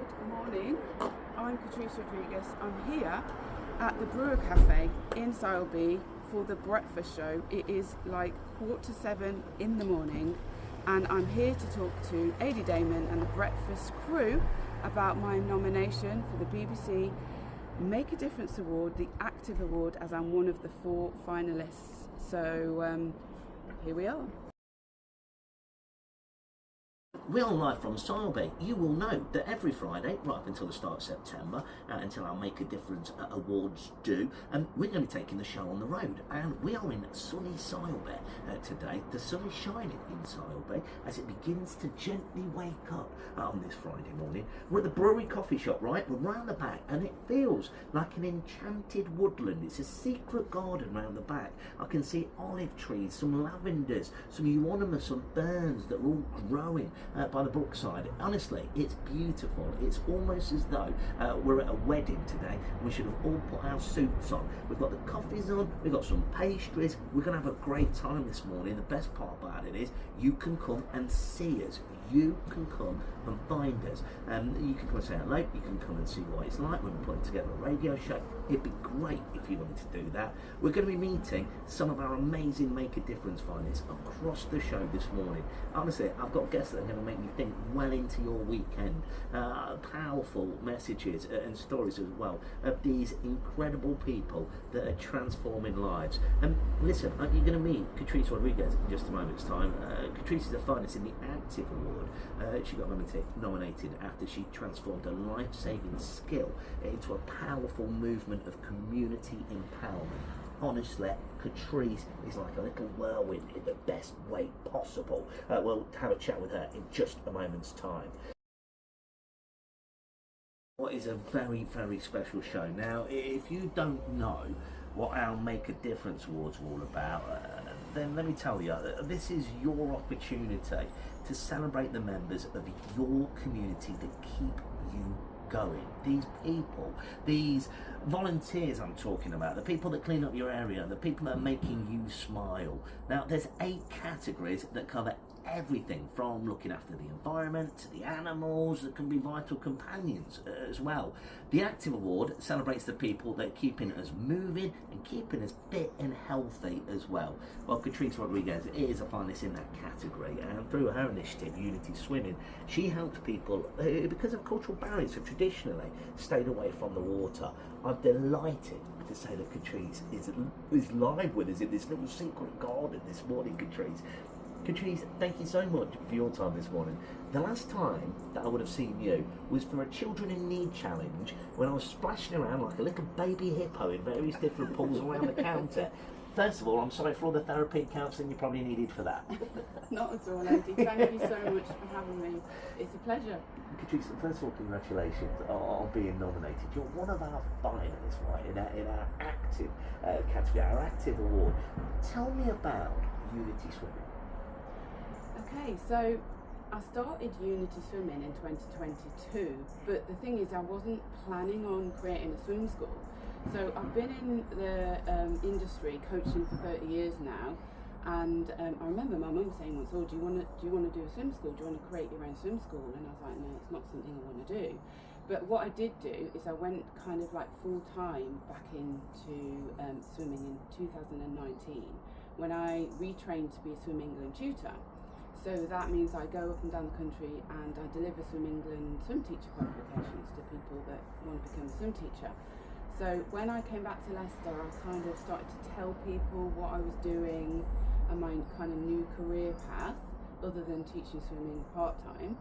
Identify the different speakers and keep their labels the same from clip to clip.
Speaker 1: Good morning, I'm Katrice Rodriguez. I'm here at the Brewer Cafe in Sowerby for the breakfast show. It is like 6:45 in the morning and I'm here to talk to Adi Damon and the breakfast crew about my nomination for the BBC Make a Difference Award, the Active Award, as I'm one of the 4 finalists. So here we are.
Speaker 2: We're live from Sowerby. You will know that every Friday, right up until the start of September, until our Make a Difference awards due, we're going to be taking the show on the road. And we are in sunny Sowerby today. The sun is shining in Sowerby as it begins to gently wake up on this Friday morning. We're at the Brewery Coffee Shop, right? We're round the back and it feels like an enchanted woodland. It's a secret garden round the back. I can see olive trees, some lavenders, some euonymus, some ferns that are all growing by the brookside. Honestly, it's beautiful. It's almost as though we're at a wedding today. We should have all put our suits on. We've got the coffees on, we've got some pastries. We're going to have a great time this morning. The best part about it is you can come and see us. You can come and find us. You can come and say hello. You can come and see what it's like when we're putting together a radio show. It'd be great if you wanted to do that. We're going to be meeting some of our amazing Make a Difference finalists across the show this morning. Honestly, I've got guests that are going to make me think well into your weekend. Powerful messages and stories as well of these incredible people that are transforming lives. Listen, you're going to meet Katrice Rodriguez in just a moment's time. Katrice is a finalist in the Active Award. She got nominated after she transformed a life-saving skill into a powerful movement of community empowerment. Honestly, Katrice is like a little whirlwind in the best way possible. We'll have a chat with her in just a moment's time. What is a very, very special show. Now, if you don't know what our Make a Difference Awards are all about, then let me tell you, this is your opportunity to celebrate the members of your community that keep you going. These people, these volunteers I'm talking about, the people that clean up your area, the people that are making you smile. Now, there's 8 categories that cover everything from looking after the environment to the animals that can be vital companions as well. The Active Award celebrates the people that are keeping us moving and keeping us fit and healthy as well. Well, Katrice Rodriguez is a finalist in that category, and through her initiative, Unity Swimming, she helps people who, because of cultural barriers, have traditionally stayed away from the water. I'm delighted to say that Katrice is live with us in this little secret garden this morning, Katrice. Katrice, thank you so much for your time this morning. The last time that I would have seen you was for a Children in Need challenge when I was splashing around like a little baby hippo in various different pools around the counter. First of all, I'm sorry for all the therapy and counselling you probably needed for that.
Speaker 1: Not at all, Adi. Thank you so much for having me. It's a pleasure.
Speaker 2: Katrice, first of all, congratulations on being nominated. You're one of our finalists, right, in our active category, our Active Award. Tell me about Unity Swimming.
Speaker 1: Okay, so I started Unity Swimming in 2022, but the thing is I wasn't planning on creating a swim school. So I've been in the industry coaching for 30 years now, and I remember my mum saying once, "Oh, do you want to do a swim school? Do you want to create your own swim school?" And I was like, "No, it's not something I want to do." But what I did do is I went kind of like full time back into swimming in 2019 when I retrained to be a Swim England Tutor. So that means I go up and down the country and I deliver Swim England swim teacher qualifications to people that want to become a swim teacher. So when I came back to Leicester, I kind of started to tell people what I was doing and my kind of new career path, other than teaching swimming part-time.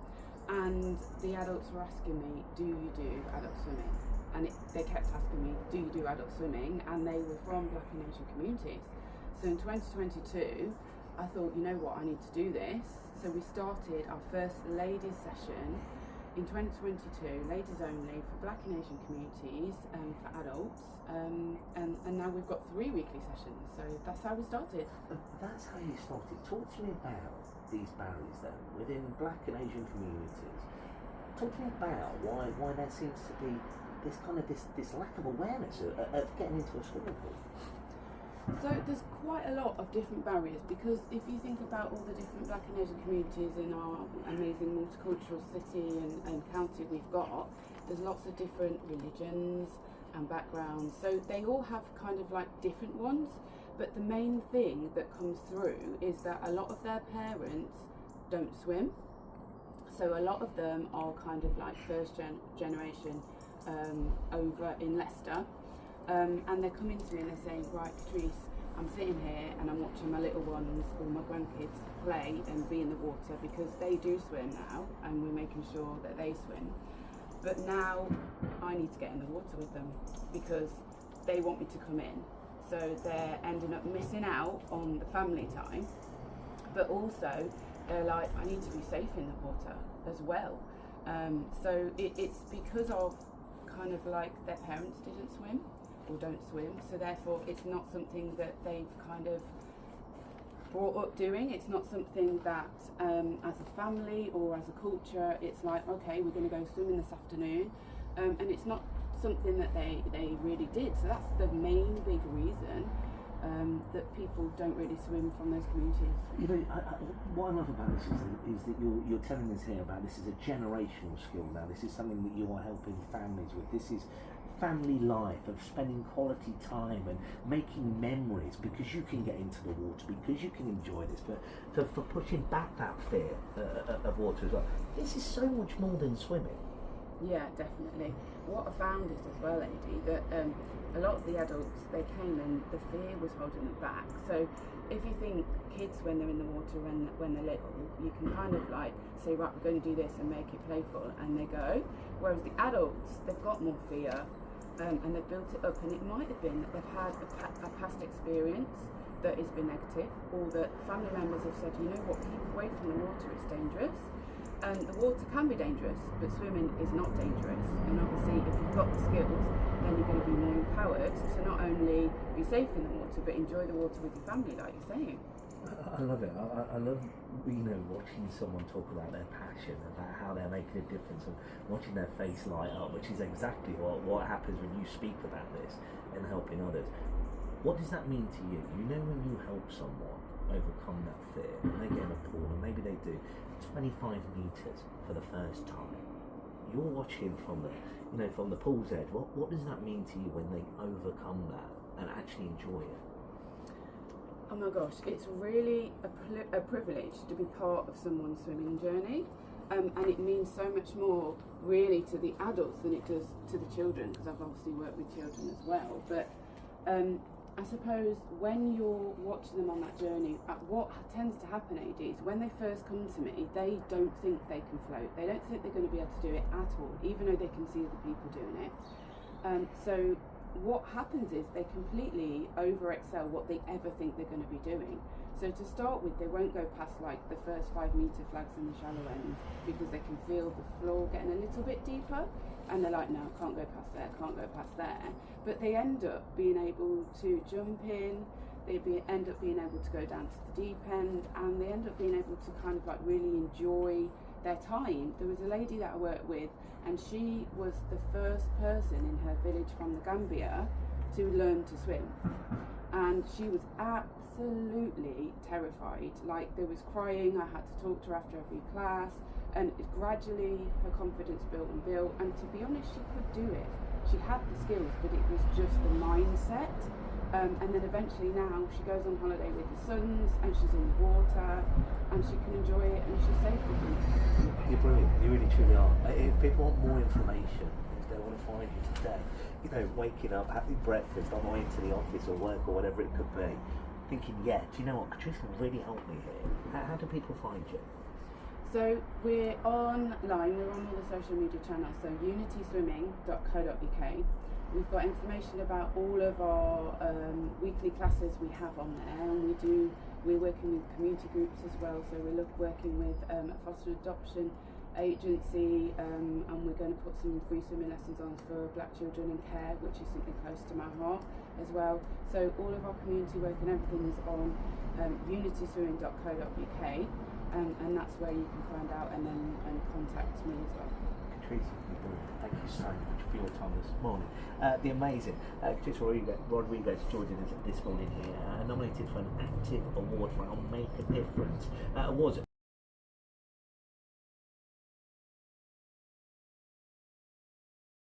Speaker 1: And the adults were asking me, "Do you do adult swimming?" And they kept asking me, "Do you do adult swimming?" And they were from Black and Asian communities. So in 2022, I thought, you know what, I need to do this. So we started our first ladies session in 2022, ladies only, for Black and Asian communities for adults. And now we've got 3 weekly sessions. So that's how we started.
Speaker 2: That's how you started. Talk to me about these barriers then within Black and Asian communities. Talk to me about why there seems to be this kind of this lack of awareness of getting into a swimming pool.
Speaker 1: So there's quite a lot of different barriers, because if you think about all the different Black and Asian communities in our amazing multicultural city and county we've got, there's lots of different religions and backgrounds, so they all have kind of like different ones, but the main thing that comes through is that a lot of their parents don't swim. So a lot of them are kind of like first generation over in Leicester, and they're coming to me and they're saying, right, Katrice, I'm sitting here and I'm watching my little ones or my grandkids play and be in the water, because they do swim now and we're making sure that they swim. But now I need to get in the water with them because they want me to come in. So they're ending up missing out on the family time, but also they're like, I need to be safe in the water as well. So it's because of kind of like their parents didn't swim or don't swim, so therefore it's not something that they've kind of brought up doing. It's not something that as a family or as a culture, it's like, okay, we're going to go swimming this afternoon, and it's not something that they really did. So that's the main big reason that people don't really swim from those communities.
Speaker 2: You know, what I love about this is that you're telling us here about this is a generational skill now. This is something that you are helping families with. This is family life, of spending quality time and making memories, because you can get into the water, because you can enjoy this, but for pushing back that fear of water as well. This is so much more than swimming.
Speaker 1: Yeah, definitely. What I found is as well, Adi, that a lot of the adults, they came and the fear was holding them back. So if you think kids when they're in the water when they're little, you can kind of like say, right, we're going to do this and make it playful, and they go. Whereas the adults, they've got more fear, and they've built it up, and it might have been that they've had a past experience that has been negative, or that family members have said, you know what, keep away from the water, it's dangerous. And the water can be dangerous, but swimming is not dangerous. And obviously, if you've got the skills, then you're going to be more empowered to not only be safe in the water, but enjoy the water with your family, like you're saying.
Speaker 2: I love it. I love, watching someone talk about their passion, about how they're making a difference, and watching their face light up, which is exactly what happens when you speak about this and helping others. What does that mean to you? You know, when you help someone overcome that fear, and they get in a pool, and maybe they do 25 metres for the first time. You're watching from the pool's edge. What does that mean to you when they overcome that and actually enjoy it?
Speaker 1: Oh my gosh, it's really a privilege to be part of someone's swimming journey, and it means so much more really to the adults than it does to the children, because I've obviously worked with children as well. But I suppose when you're watching them on that journey, what tends to happen, AD, is when they first come to me, they don't think they can float. They don't think they're going to be able to do it at all, even though they can see other people doing it. So what happens is they completely over excel what they ever think they're going to be doing. So to start with, they won't go past like the first 5 metre flags in the shallow end, because they can feel the floor getting a little bit deeper, and they're like, no, I can't go past there, can't go past there. But they end up being able to jump in, end up being able to go down to the deep end, and they end up being able to kind of like really enjoy their time. There was a lady that I worked with, and she was the first person in her village from the Gambia to learn to swim. And she was absolutely terrified. Like, there was crying, I had to talk to her after every class, and gradually her confidence built and built, and to be honest, she could do it. She had the skills, but it was just the mindset. And then eventually now she goes on holiday with her sons, and she's in the water, and she can enjoy it, and she's safe with them.
Speaker 2: You're brilliant, you really truly are. If people want more information, if they want to find you today, waking up, having breakfast on the way into the office or work or whatever it could be, thinking, yeah, do you know what, Katrice can really help me here. How do people find you?
Speaker 1: So we're online, we're on all the social media channels, so unityswimming.co.uk. We've got information about all of our weekly classes we have on there, and we're working with community groups as well, so we're working with a foster adoption agency, and we're going to put some free swimming lessons on for black children in care, which is something close to my heart as well. So all of our community work and everything is on unityswimming.co.uk, and that's where you can find out and contact me as well.
Speaker 2: Katrice, thank you so much for your time this morning. The amazing Katrice Rodriguez joining us this morning here, nominated for an Active Award for our Make a Difference. Awards